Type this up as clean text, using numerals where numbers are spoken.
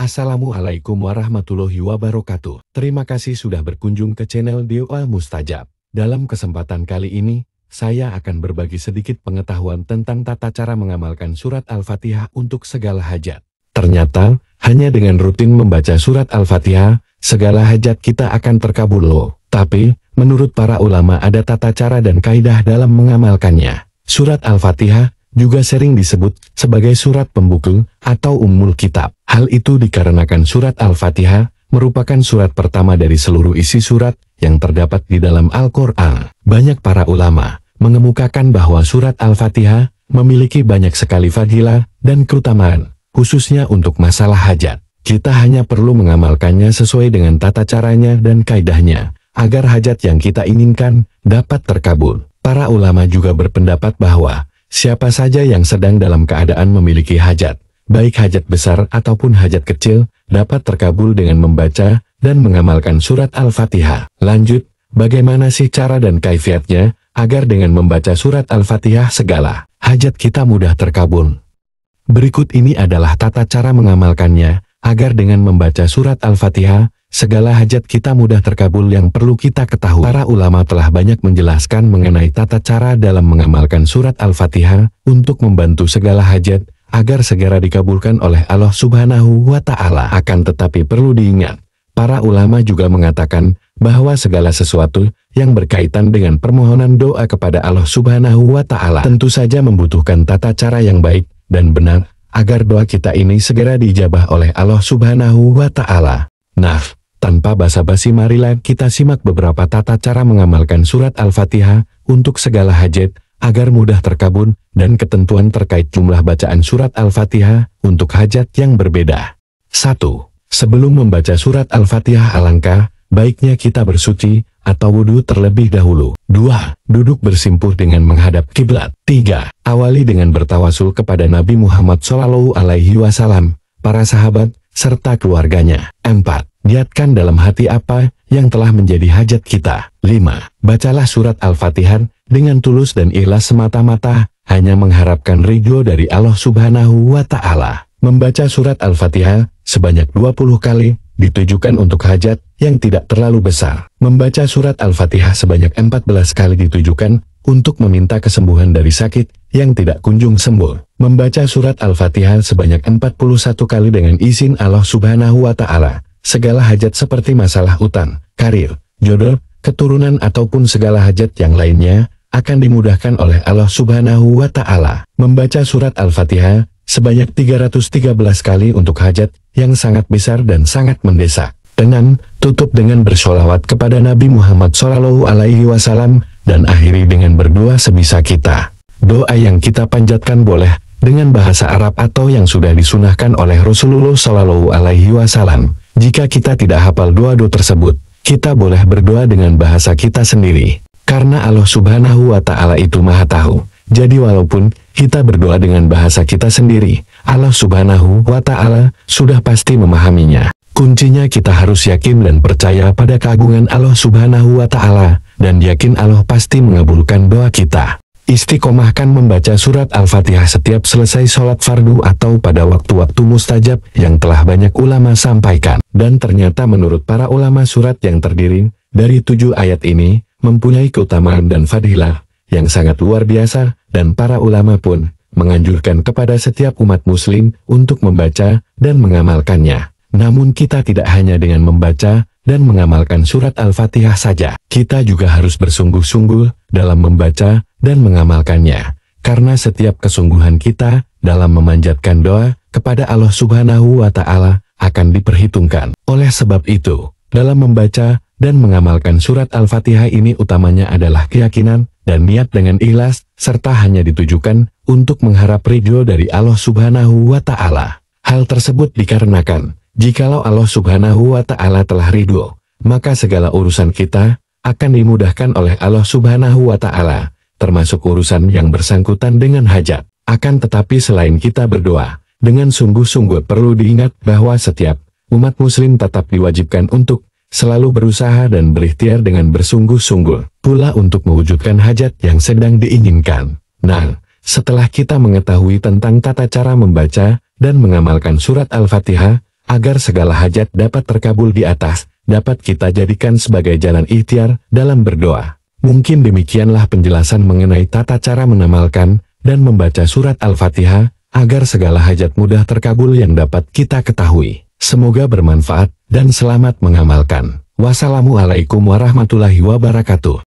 Assalamualaikum warahmatullahi wabarakatuh. Terima kasih sudah berkunjung ke channel Doa Mustajab. Dalam kesempatan kali ini, saya akan berbagi sedikit pengetahuan tentang tata cara mengamalkan surat Al-Fatihah untuk segala hajat. Ternyata, hanya dengan rutin membaca surat Al-Fatihah, segala hajat kita akan terkabul loh. Tapi, menurut para ulama ada tata cara dan kaidah dalam mengamalkannya. Surat Al-Fatihah juga sering disebut sebagai surat pembuka atau ummul kitab. Hal itu dikarenakan surat Al-Fatihah merupakan surat pertama dari seluruh isi surat yang terdapat di dalam Al-Quran. Banyak para ulama mengemukakan bahwa surat Al-Fatihah memiliki banyak sekali fadilah dan keutamaan, khususnya untuk masalah hajat. Kita hanya perlu mengamalkannya sesuai dengan tata caranya dan kaidahnya, agar hajat yang kita inginkan dapat terkabul. Para ulama juga berpendapat bahwa siapa saja yang sedang dalam keadaan memiliki hajat, baik hajat besar ataupun hajat kecil, dapat terkabul dengan membaca dan mengamalkan surat Al-Fatihah. Lanjut, bagaimana sih cara dan kaifiatnya, agar dengan membaca surat Al-Fatihah segala hajat kita mudah terkabul? Berikut ini adalah tata cara mengamalkannya, agar dengan membaca surat Al-Fatihah, segala hajat kita mudah terkabul yang perlu kita ketahui. Para ulama telah banyak menjelaskan mengenai tata cara dalam mengamalkan surat Al-Fatihah untuk membantu segala hajat agar segera dikabulkan oleh Allah Subhanahu wa Ta'ala. Akan tetapi perlu diingat, para ulama juga mengatakan bahwa segala sesuatu yang berkaitan dengan permohonan doa kepada Allah Subhanahu wa Ta'ala tentu saja membutuhkan tata cara yang baik dan benar agar doa kita ini segera diijabah oleh Allah Subhanahu wa Ta'ala. Nah, tanpa basa-basi marilah kita simak beberapa tata cara mengamalkan surat Al-Fatihah untuk segala hajat agar mudah terkabul dan ketentuan terkait jumlah bacaan surat Al-Fatihah untuk hajat yang berbeda. 1. Sebelum membaca surat Al-Fatihah alangkah baiknya kita bersuci atau wudhu terlebih dahulu. 2. Duduk bersimpuh dengan menghadap kiblat. 3. Awali dengan bertawasul kepada Nabi Muhammad SAW, para sahabat, serta keluarganya. 4. Niatkan dalam hati apa yang telah menjadi hajat kita. 5. Bacalah surat Al-Fatihah dengan tulus dan ikhlas semata-mata, hanya mengharapkan ridho dari Allah Subhanahu wa Ta'ala. Membaca surat Al-Fatihah sebanyak 20 kali ditujukan untuk hajat yang tidak terlalu besar. Membaca surat Al-Fatihah sebanyak 14 kali ditujukan untuk meminta kesembuhan dari sakit yang tidak kunjung sembuh. Membaca surat Al-Fatihah sebanyak 41 kali dengan izin Allah Subhanahu wa Ta'ala. Segala hajat seperti masalah utang, karir, jodoh, keturunan ataupun segala hajat yang lainnya akan dimudahkan oleh Allah Subhanahu wa Ta'ala. Membaca surat Al-Fatihah sebanyak 313 kali untuk hajat yang sangat besar dan sangat mendesak. 6. Tutup dengan bersholawat kepada Nabi Muhammad SAW dan akhiri dengan berdoa sebisa kita. Doa yang kita panjatkan boleh dengan bahasa Arab atau yang sudah disunahkan oleh Rasulullah SAW. Jika kita tidak hafal doa-doa tersebut, kita boleh berdoa dengan bahasa kita sendiri. Karena Allah Subhanahu wa Ta'ala itu Maha Tahu. Jadi walaupun kita berdoa dengan bahasa kita sendiri, Allah Subhanahu wa Ta'ala sudah pasti memahaminya. Kuncinya kita harus yakin dan percaya pada keagungan Allah Subhanahu wa Ta'ala, dan yakin Allah pasti mengabulkan doa kita. Istiqomahkan membaca surat Al-Fatihah setiap selesai sholat fardu atau pada waktu-waktu mustajab yang telah banyak ulama sampaikan. Dan ternyata menurut para ulama surat yang terdiri dari 7 ayat ini mempunyai keutamaan dan fadilah yang sangat luar biasa, dan para ulama pun menganjurkan kepada setiap umat muslim untuk membaca dan mengamalkannya. Namun kita tidak hanya dengan membaca dan mengamalkan surat Al-Fatihah saja. Kita juga harus bersungguh-sungguh dalam membaca dan mengamalkannya. Karena setiap kesungguhan kita dalam memanjatkan doa kepada Allah Subhanahu wa Ta'ala akan diperhitungkan. Oleh sebab itu, dalam membaca dan mengamalkan surat Al-Fatihah ini utamanya adalah keyakinan dan niat dengan ikhlas, serta hanya ditujukan untuk mengharap ridho dari Allah Subhanahu wa Ta'ala. Hal tersebut dikarenakan jikalau Allah Subhanahu wa Ta'ala telah ridho, maka segala urusan kita akan dimudahkan oleh Allah Subhanahu wa Ta'ala, termasuk urusan yang bersangkutan dengan hajat. Akan tetapi selain kita berdoa dengan sungguh-sungguh, perlu diingat bahwa setiap umat muslim tetap diwajibkan untuk selalu berusaha dan berikhtiar dengan bersungguh-sungguh pula untuk mewujudkan hajat yang sedang diinginkan. Nah, setelah kita mengetahui tentang tata cara membaca dan mengamalkan surat Al-Fatihah, agar segala hajat dapat terkabul di atas, dapat kita jadikan sebagai jalan ikhtiar dalam berdoa. Mungkin demikianlah penjelasan mengenai tata cara mengamalkan dan membaca surat Al-Fatihah, agar segala hajat mudah terkabul yang dapat kita ketahui. Semoga bermanfaat dan selamat mengamalkan. Wassalamualaikum warahmatullahi wabarakatuh.